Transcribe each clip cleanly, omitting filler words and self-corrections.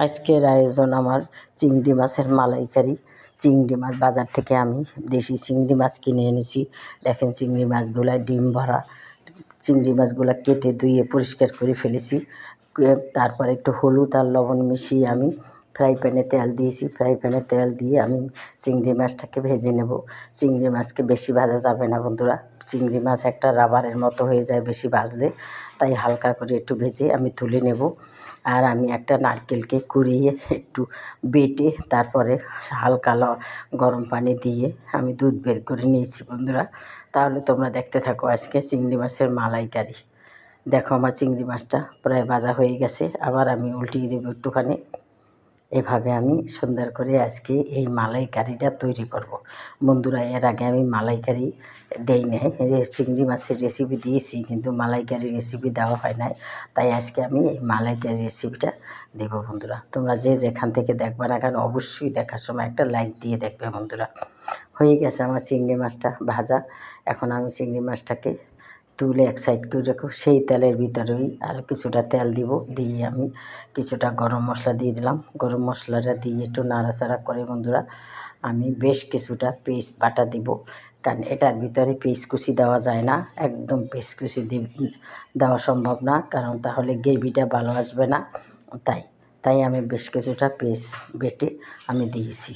আজকের আয়োজন আমার চিংড়ি মাছের মালাইকারি। চিংড়ি মাছ বাজার থেকে আমি দেশি চিংড়ি মাছ কিনে এনেছি। দেখেন চিংড়ি মাছগুলায় ডিম ভরা। চিংড়ি মাছগুলো কেটে ধুয়ে পরিষ্কার করে ফেলেছি। তারপর একটু হলুদ আর লবণ মিশিয়ে আমি ফ্রাই প্যানে তেল দিয়েছি। ফ্রাই প্যানে তেল দিয়ে আমি চিংড়ি মাছটাকে ভেজে নেব। চিংড়ি মাছকে বেশি ভাজা যাবে না বন্ধুরা, চিংড়ি মাছ একটা রাবারের মতো হয়ে যায় বেশি ভাজলে, তাই হালকা করে একটু ভেজে আমি তুলে নেব। আর আমি একটা নারকেলকে কুড়িয়ে একটু বেটে তারপরে হালকা গরম পানি দিয়ে আমি দুধ বের করে নিয়েছি বন্ধুরা। তাহলে তোমরা দেখতে থাকো আজকে চিংড়ি মাছের মালাইকারি। দেখো আমার চিংড়ি মাছটা প্রায় ভাজা হয়ে গেছে, আবার আমি উল্টিয়ে দেবো একটুখানি। এভাবে আমি সুন্দর করে আজকে এই মালাইকারিটা তৈরি করব বন্ধুরা। এর আগে আমি মালাইকারি দেই নাই, চিংড়ি মাছের রেসিপি দিয়েছি কিন্তু মালাইকারি রেসিপি দেওয়া হয় নাই, তাই আজকে আমি এই মালাইকারি রেসিপিটা দেবো বন্ধুরা। তোমরা যে যেখান থেকে দেখবে না কেন অবশ্যই দেখার সময় একটা লাইক দিয়ে দেখবে বন্ধুরা। হয়ে গেছে আমার চিংড়ি মাছটা ভাজা। এখন আমি চিংড়ি মাছটাকে তুলে এক সাইড করে রাখো। সেই তেলের ভিতরেই আরও কিছুটা তেল দিব, দিয়ে আমি কিছুটা গরম মশলা দিয়ে দিলাম। গরম মশলাটা দিয়ে একটু নাড়াচাড়া করে বন্ধুরা আমি বেশ কিছুটা পেস্ট বাটা দিব, কারণ এটার ভিতরে পেস্ট কুচি দেওয়া যায় না, একদম পেস্ট কুচি দেওয়া সম্ভব না, কারণ তাহলে গ্রেভিটা ভালো আসবে না। তাই আমি বেশ কিছুটা পেস্ট বেটে আমি দিয়েছি।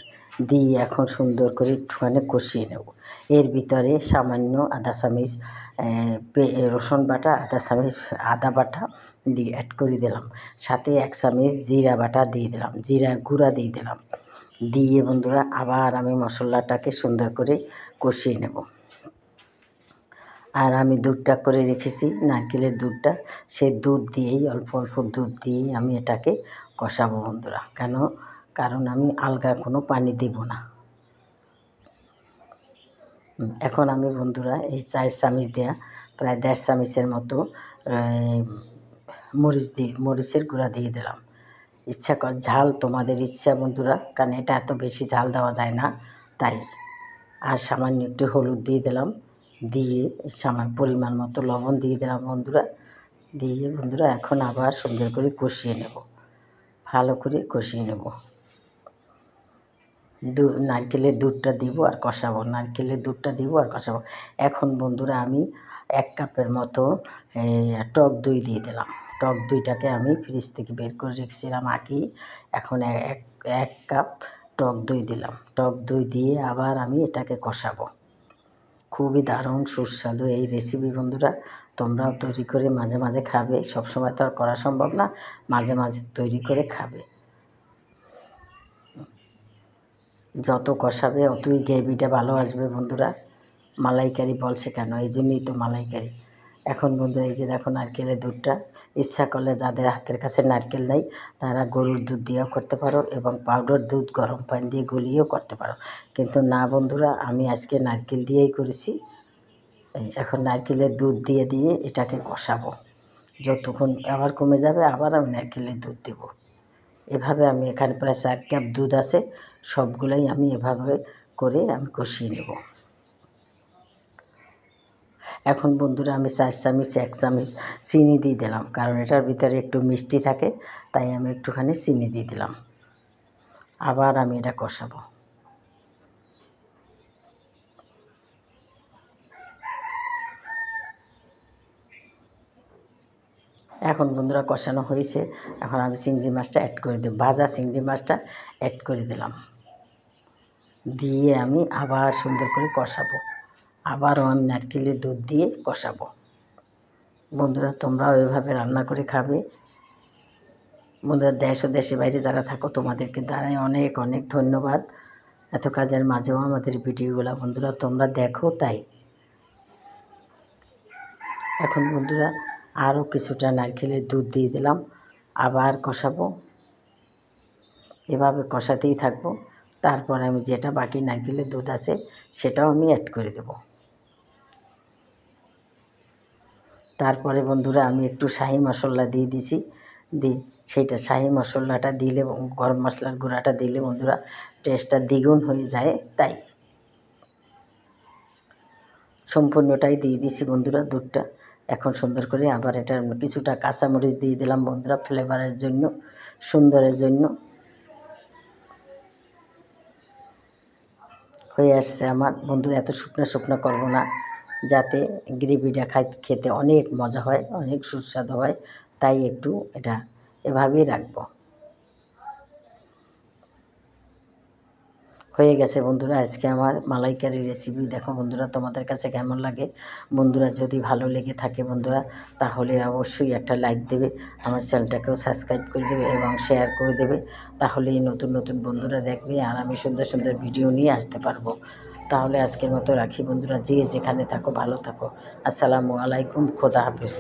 দিয়ে এখন সুন্দর করে একটুখানি কষিয়ে নেব। এর ভিতরে সামান্য আধা চামচ রসুন বাটা, আধা চামচ আদা বাটা দিয়ে অ্যাড করে দিলাম। সাথে 1 চামচ জিরা বাটা দিয়ে দিলাম, জিরার গুঁড়া দিয়ে দিলাম। দিয়ে বন্ধুরা আবার আমি মশলাটাকে সুন্দর করে কষিয়ে নেব। আর আমি দুধটা করে রেখেছি নারকেলের দুধটা, সেই দুধ দিয়েই অল্প অল্প দুধ দিয়েই আমি এটাকে কষাবো বন্ধুরা। কারণ আমি আলগা কোনো পানি দেব না। এখন আমি বন্ধুরা এই 4 চামচ দেওয়া প্রায় 1.5 চামচের মতো মরিচের গুঁড়া দিয়ে দিলাম। ইচ্ছা কর ঝাল তোমাদের ইচ্ছা বন্ধুরা, কারণ এটা এত বেশি ঝাল দেওয়া যায় না তাই। আর সামান্য একটু হলুদ দিয়ে দিলাম, দিয়ে সামান্য পরিমাণ মতো লবণ দিয়ে দিলাম বন্ধুরা। দিয়ে বন্ধুরা এখন আবার সুন্দর করে কষিয়ে নেব, ভালো করে কষিয়ে নেব। নারকেলের দুধটা দিব আর কষাবো, নারকেলের দুধটা দিব আর কষাবো। এখন বন্ধুরা আমি 1 কাপের মতো টক দই দিয়ে দিলাম। টক দইটাকে আমি ফ্রিজ থেকে বের করে রেখেছিলাম আগেই। এখন 1 কাপ টক দই দিলাম। টক দই দিয়ে আবার আমি এটাকে কষাবো। খুবই দারুণ সুস্বাদু এই রেসিপি বন্ধুরা, তোমরাও তৈরি করে মাঝে মাঝে খাবে। সবসময় তো আর করা সম্ভব না, মাঝে মাঝে তৈরি করে খাবে। যত কষাবে অতই গ্রেভিটা ভালো আসবে বন্ধুরা। মালাইকারি বলছে কেন, এই জন্যই তো মালাইকারি। এখন বন্ধুরা এই যে দেখো নারকেলের দুধটা, ইচ্ছা করলে যাদের হাতের কাছে নারকেল নেই তারা গরুর দুধ দিয়েও করতে পারো এবং পাউডার দুধ গরম পানি দিয়ে গলিয়েও করতে পারো, কিন্তু না বন্ধুরা আমি আজকে নারকেল দিয়েই করেছি। এখন নারকেলের দুধ দিয়ে এটাকে কষাবো। যতক্ষণ আবার কমে যাবে আবার আমি নারকেলের দুধ দেবো। এভাবে আমি এখানে প্রায় 4 কাপ দুধ আছে, সবগুলোই আমি এভাবে করে আমি কষিয়ে নেব। এখন বন্ধুরা আমি 4 চামচ 1 চামচ চিনি দিয়ে দিলাম, কারণ এটার ভিতরে একটু মিষ্টি থাকে, তাই আমি একটুখানি চিনি দিয়ে দিলাম। আবার আমি এটা কষাবো। এখন বন্ধুরা কষানো হয়েছে, এখন আমি চিংড়ি মাছটা অ্যাড করে দেব, ভাজা চিংড়ি মাছটা অ্যাড করে দিলাম। দিয়ে আমি আবার সুন্দর করে কষাবো। আবারও আমি নারকেলের দুধ দিয়ে কষাবো। বন্ধুরা তোমরাও এভাবে রান্না করে খাবে। বন্ধুরা দেশ ও দেশের বাইরে যারা থাকো তোমাদেরকে জানাই অনেক অনেক ধন্যবাদ। এত কাজের মাঝেও আমাদের ভিডিওগুলো বন্ধুরা তোমরা দেখো তাই। এখন বন্ধুরা আরও কিছুটা নারকেলের দুধ দিয়ে দিলাম, আবার কষাবো। এভাবে কষাতেই থাকবো। তারপর আমি যেটা বাকি নারকেলের দুধ আছে সেটাও আমি অ্যাড করে দেব। তারপরে বন্ধুরা আমি একটু শাহি মশলা দিয়ে দিছি, সেইটা শাহি মশলাটা দিলে গরম মশলার গুঁড়াটা দিলে বন্ধুরা টেস্টটা দ্বিগুণ হয়ে যায়, তাই সম্পূর্ণটাই দিয়ে দিছি বন্ধুরা দুধটা। এখন সুন্দর করে আবার এটা কিছুটা কাঁচামরিচ দিয়ে দিলাম বন্ধুরা ফ্লেভারের জন্য। সুন্দরের জন্য হয়ে আসছে আমার। বন্ধুরা, এত শুকনো শুকনো করবো না, যাতে গ্রেভিটা খেতে অনেক মজা হয়, অনেক সুস্বাদু হয়, তাই একটু এটা এভাবেই রাখবো। হয়ে গেছে বন্ধুরা আজকে আমার মালাইকারি রেসিপি। দেখো বন্ধুরা, তোমাদের কাছে কেমন লাগে? বন্ধুরা, যদি ভালো লেগে থাকে বন্ধুরা, তাহলে অবশ্যই একটা লাইক দেবে, আমার চ্যানেলটাকেও সাবস্ক্রাইব করে দেবে এবং শেয়ার করে দেবে। তাহলেই নতুন নতুন বন্ধুরা দেখবে আর আমি সুন্দর সুন্দর ভিডিও নিয়ে আসতে পারবো। তাহলে আজকের মতো রাখি বন্ধুরা, যে যেখানে থাকো ভালো থাকো। আসসালামু আলাইকুম, খোদা হাফেজ।